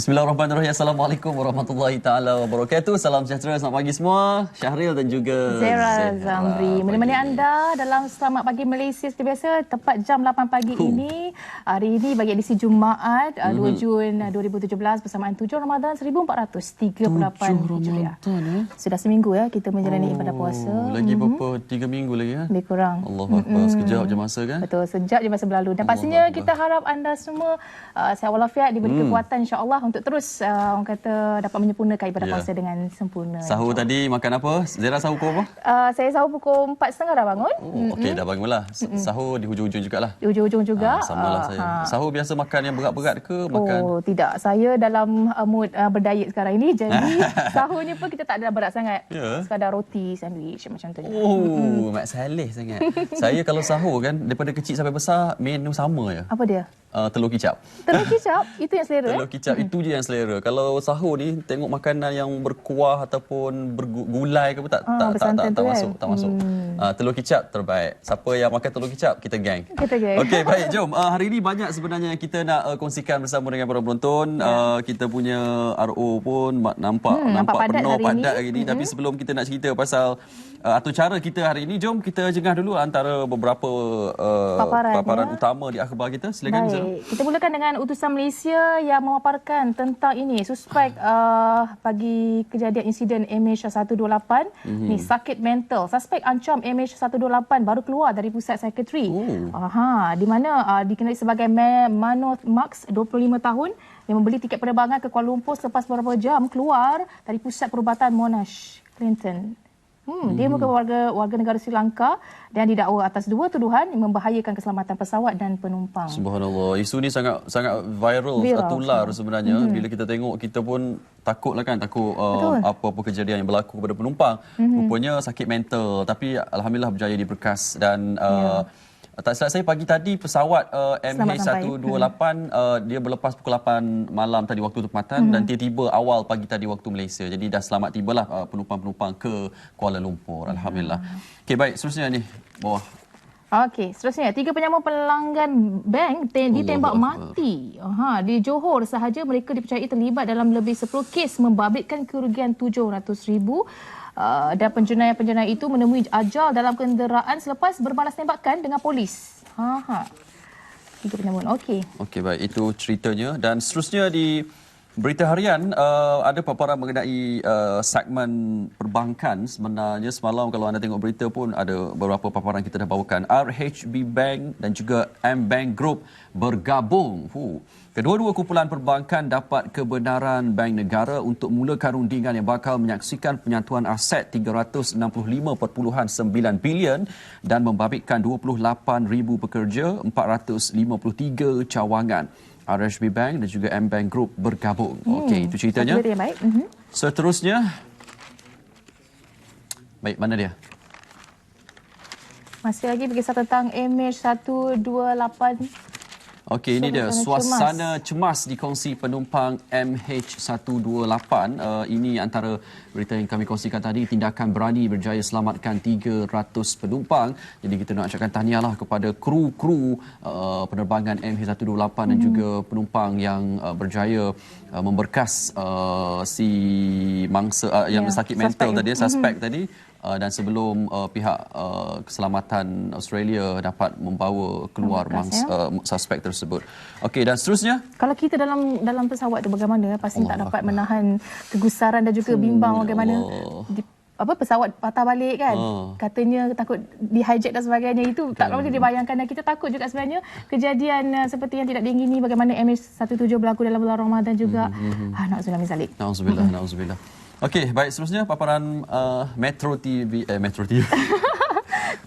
Bismillahirrahmanirrahim. Assalamualaikum warahmatullahi taala wabarakatuh. Salam sejahtera, selamat pagi semua. Syahril dan juga Zera Zamri. Menemani anda dalam Selamat Pagi Malaysia seperti biasa tepat jam 8 pagi ini. Hari ini bagi edisi Jumaat 2 Jun 2017 bersamaan 7 Ramadan 1438 Hijriah. Sudah seminggu ya kita menjalani ibadah puasa. Lagi berapa? 3 minggu lagi ya? Lebih kurang. Allahu Akbar. Sekejap je masa kan? Betul, sejak je masa berlalu. Dan pastinya kita harap anda semua sihat walafiat, diberi kekuatan insya-Allah untuk terus orang kata dapat menyempurnakan ibadah puasa dengan sempurna. Sahur tadi makan apa? Zera sahur pukul apa? Saya sahur pukul 4.30 dah bangun. Okey, dah bangunlah. Sahur di hujung-hujung jugalah. Di hujung-hujung juga. Samalah saya. Sahur biasa makan yang berat-berat ke makan? Oh, tidak. Saya dalam mood berdiet sekarang ini. Jadi sahurnya pun kita tak ada berat sangat. Sekadar roti, sandwich macam tu. Oh, Mak Saleh sangat. Saya kalau sahur kan daripada kecil sampai besar menu sama je. Apa dia? Telur kicap. Telur kicap? Itu yang selera? Telur kicap itu je yang selera. Kalau sahur ni tengok makanan yang berkuah ataupun bergulai ke apa tak masuk, tak masuk. Telur kicap terbaik. Siapa yang makan telur kicap kita gang. Okey, baik, jom. Hari ini banyak sebenarnya yang kita nak kongsikan bersama dengan para penonton. Kita punya RO pun nampak penuh padat hari ini. Tapi sebelum kita nak cerita pasal atau cara kita hari ini, jom kita jengah dulu antara beberapa paparan utama di akhbar kita. Silakan. Kita mulakan dengan utusan Malaysia yang memaparkan tentang ini suspek bagi kejadian insiden MH128 ni sakit mental. Suspek ancam MH128 baru keluar dari pusat psikiatri. Di mana dikenali sebagai Manoth Max 25 tahun yang membeli tiket penerbangan ke Kuala Lumpur selepas beberapa jam keluar dari pusat perubatan Monash Clinton. Dia merupakan warga negara Sri Lanka dan didakwa atas dua tuduhan yang membahayakan keselamatan pesawat dan penumpang. Subhanallah. Isu ni sangat viral tular sebenarnya. Bila kita tengok kita pun takutlah kan, takut apa-apa kejadian yang berlaku kepada penumpang. Rupanya sakit mental tapi alhamdulillah berjaya diberkas dan tak silap saya pagi tadi pesawat MH128 dia berlepas pukul 8 malam tadi waktu tempatan dan tiba awal pagi tadi waktu Malaysia. Jadi dah selamat tibalah penumpang-penumpang ke Kuala Lumpur. Alhamdulillah. Okey, baik, seterusnya ni bawah. Okey, seterusnya 3 penyambung pelanggan bank ditembak mati. Di Johor sahaja mereka dipercayai terlibat dalam lebih 10 kes membabitkan kerugian 700,000. Dan penjenayah-penjenayah itu menemui ajal dalam kenderaan selepas berbalas tembakan dengan polis. 3 penyambung. Okey. Okey, baik, itu ceritanya. Dan seterusnya di Berita Harian ada paparan mengenai segmen perbankan. Sebenarnya semalam kalau anda tengok berita pun ada beberapa paparan kita dah bawakan. RHB Bank dan juga M-Bank Group bergabung. Kedua-dua kumpulan perbankan dapat kebenaran Bank Negara untuk mulakan rundingan yang bakal menyaksikan penyatuan aset 365.9 bilion dan membabitkan 28,000 pekerja, 453 cawangan. RHB Bank dan juga M-Bank Group bergabung. Okey, itu ceritanya. Seterusnya. Baik, mana dia? Masih lagi berkisar tentang MH128. Okey, ini dia suasana cemas dikongsi penumpang MH128. Ini antara berita yang kami kongsikan tadi. Tindakan berani berjaya selamatkan 300 penumpang. Jadi kita nak ucapkan tahniahlah kepada kru-kru penerbangan MH128 dan juga penumpang yang berjaya memberkas si mangsa yang sakit mental tadi, suspek tadi. Dan sebelum pihak keselamatan Australia dapat membawa keluar suspek tersebut. Okey, dan seterusnya, kalau kita dalam pesawat tu bagaimana? Pasti tak dapat menahan kegusaran dan juga bimbang bagaimana pesawat patah balik kan. Katanya takut di-hijack dan sebagainya. Itu tak boleh dibayangkan dan kita takut juga sebenarnya kejadian seperti yang tidak diingini bagaimana MH17 berlaku dalam bulan Ramadan juga. Na'udzubillah min zalik. Na'udzubillah. Okey, baik, seterusnya paparan Metro TV.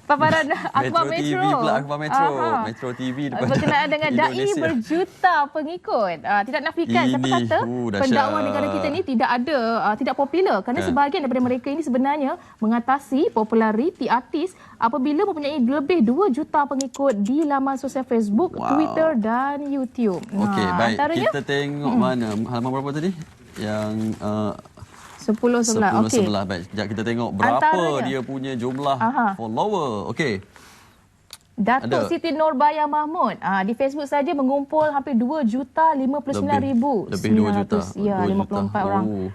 Paparan Akhbar Metro. Metro TV berkenaan dengan dai berjuta pengikut. Tidak nafikan siapa kata pendakwa negara kita ni tidak popular kerana sebahagian daripada mereka ini sebenarnya mengatasi populariti artis apabila mempunyai lebih 2 juta pengikut di laman sosial Facebook, Twitter dan YouTube. Okey, baik. Kita tengok mana halaman berapa tadi? Yang 10 sebelah. Okey. Baik, sekejap kita tengok berapa dia punya jumlah follower. Okey. Datuk Siti Nurbaya Mahmud di Facebook saja mengumpul hampir 2,59,900. Lebih 2 juta. Ya, 54 orang.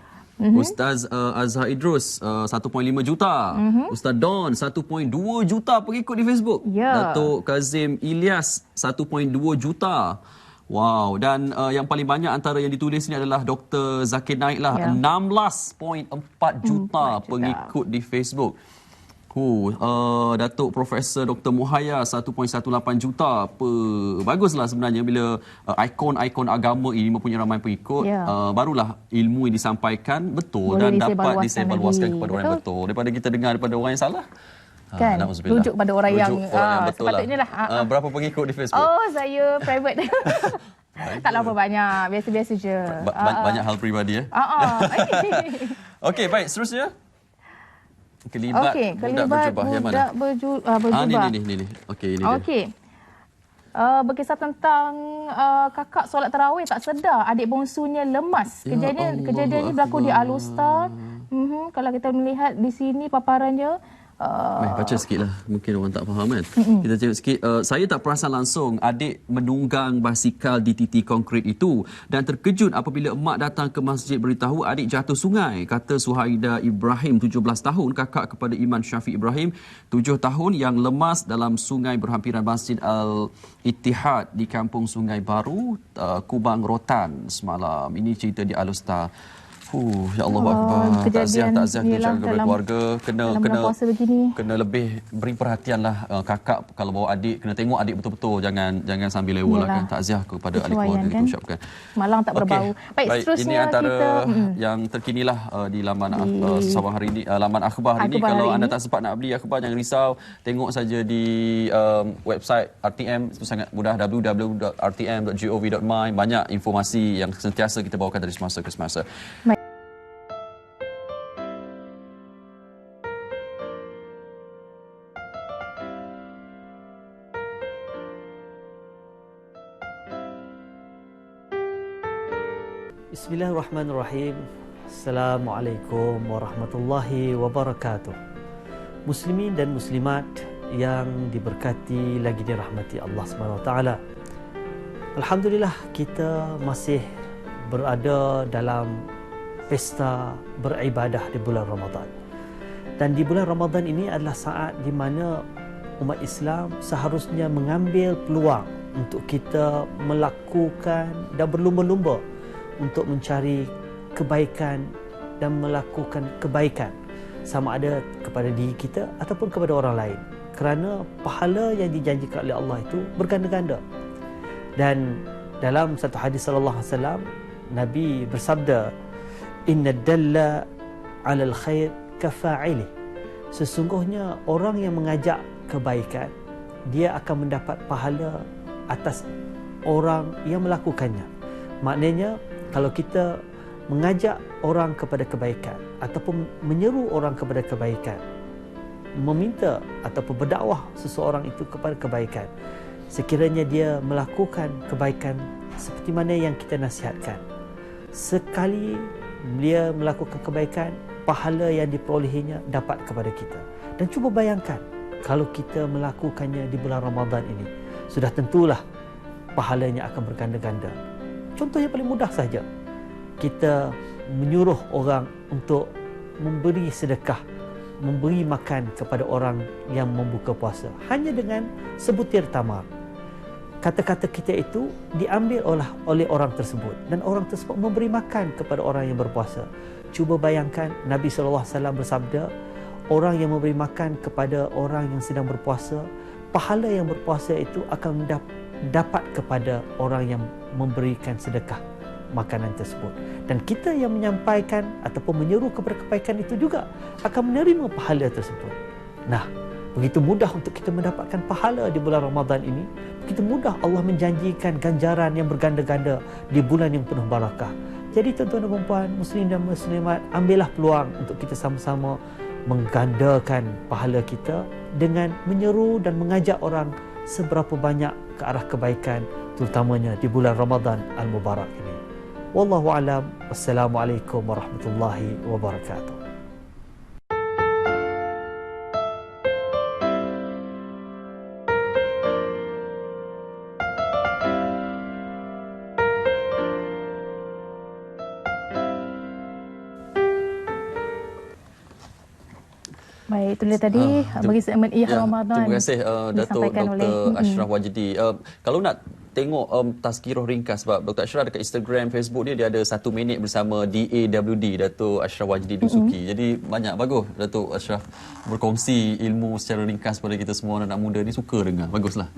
Ustaz Azhar Idrus 1.5 juta. Ustaz Don 1.2 juta pengikut di Facebook. Ya. Datuk Kazim Ilyas 1.2 juta. Wow, dan yang paling banyak antara yang ditulis ni adalah Dr. Zakir Naik lah, 16.4 juta pengikut di Facebook. Datuk Profesor Dr. Muhaya 1.18 juta. Baguslah sebenarnya bila ikon-ikon agama ini mempunyai ramai pengikut. Barulah ilmu yang disampaikan betul boleh dan dapat disebarluaskan kepada orang yang betul. Daripada kita dengar daripada orang yang salah. Kan, rujuk pada orang yang betul sepatutnya lah. Berapa pengikut di Facebook? Oh, saya private. Taklah apa banyak, biasa-biasa je. Banyak hal peribadi Okey, baik, seterusnya. Kelibat budak berjubah. Ni. Okey, ini dia. Berkisah tentang kakak solat tarawih tak sedar adik bongsunya lemas. Kejadian ni berlaku di Al-Usta. Kalau kita melihat di sini paparannya, baca sikitlah, mungkin orang tak faham kan. Kita tengok sikit. Saya tak perasan langsung adik menunggang basikal di titik konkret itu dan terkejut apabila emak datang ke masjid beritahu adik jatuh sungai, kata Suhaida Ibrahim 17 tahun, kakak kepada Iman Syafiq Ibrahim 7 tahun yang lemas dalam sungai berhampiran Masjid Al-Ittihad di Kampung Sungai Baru, Kubang Rotan semalam. Ini cerita di Al-Usta. Ya Allah Akbar. Takziah kepada keluarga. Kena lebih beri perhatianlah kakak kalau bawa adik, kena tengok adik betul-betul, jangan sambil lewat kan. Takziah kepada ahli keluarga kan? Itu ucapkan. Malang tak berbau. Baik, seterusnya ini antara kita yang terkinilah di laman Sabah hari ini, laman akhbar hari ini. Kalau anda tak sempat nak beli akhbar, jangan risau, tengok saja di website RTM, itu sangat mudah, www.rtm.gov.my. Banyak informasi yang sentiasa kita bawakan dari semasa ke semasa. Bismillahirrahmanirrahim. Assalamualaikum warahmatullahi wabarakatuh. Muslimin dan muslimat yang diberkati lagi dirahmati Allah SWT. Alhamdulillah, kita masih berada dalam pesta beribadah di bulan Ramadan. Dan di bulan Ramadan ini adalah saat di mana umat Islam seharusnya mengambil peluang untuk kita melakukan dan berlumba-lumba untuk mencari kebaikan dan melakukan kebaikan, sama ada kepada diri kita ataupun kepada orang lain, kerana pahala yang dijanjikan oleh Allah itu berganda-ganda. Dan dalam satu hadis sallallahu alaihi wasallam, Nabi bersabda, inna dalla 'alal khair kafa'ili. Sesungguhnya orang yang mengajak kebaikan, dia akan mendapat pahala atas orang yang melakukannya. Maknanya, kalau kita mengajak orang kepada kebaikan ataupun menyeru orang kepada kebaikan, meminta ataupun berdakwah seseorang itu kepada kebaikan, sekiranya dia melakukan kebaikan seperti mana yang kita nasihatkan, sekali dia melakukan kebaikan, pahala yang diperolehinya dapat kepada kita. Dan cuba bayangkan kalau kita melakukannya di bulan Ramadan ini, sudah tentulah pahalanya akan berganda-ganda. Contoh yang paling mudah saja, kita menyuruh orang untuk memberi sedekah, memberi makan kepada orang yang membuka puasa hanya dengan sebutir tamar. Kata-kata kita itu diambil oleh orang tersebut dan orang tersebut memberi makan kepada orang yang berpuasa. Cuba bayangkan, Nabi SAW bersabda, orang yang memberi makan kepada orang yang sedang berpuasa, pahala yang berpuasa itu akan dapat kepada orang yang memberikan sedekah makanan tersebut. Dan kita yang menyampaikan ataupun menyeru kepada kebaikan itu juga akan menerima pahala tersebut. Nah, begitu mudah untuk kita mendapatkan pahala di bulan Ramadan ini. Begitu mudah Allah menjanjikan ganjaran yang berganda-ganda di bulan yang penuh barakah. Jadi tuan-tuan dan puan-puan, muslim dan muslimat, ambillah peluang untuk kita sama-sama menggandakan pahala kita dengan menyeru dan mengajak orang seberapa banyak ke arah kebaikan, terutamanya di bulan Ramadan Al-Mubarak ini. Wallahu a'lam. Wassalamualaikum warahmatullahi wabarakatuh. Baik, itu dia tadi bagi segmen Ramadan. Terima kasih Datuk Dr. Ashraf Wajdi. Kalau nak tengok tazkirah ringkas, sebab Dr. Ashraf dekat Instagram, Facebook dia ada 1 minit bersama DAWD, Datuk Ashraf Wajdi Dusuki. Jadi banyak bagus Datuk Ashraf berkongsi ilmu secara ringkas pada kita semua, anak muda ni suka dengar. Baguslah.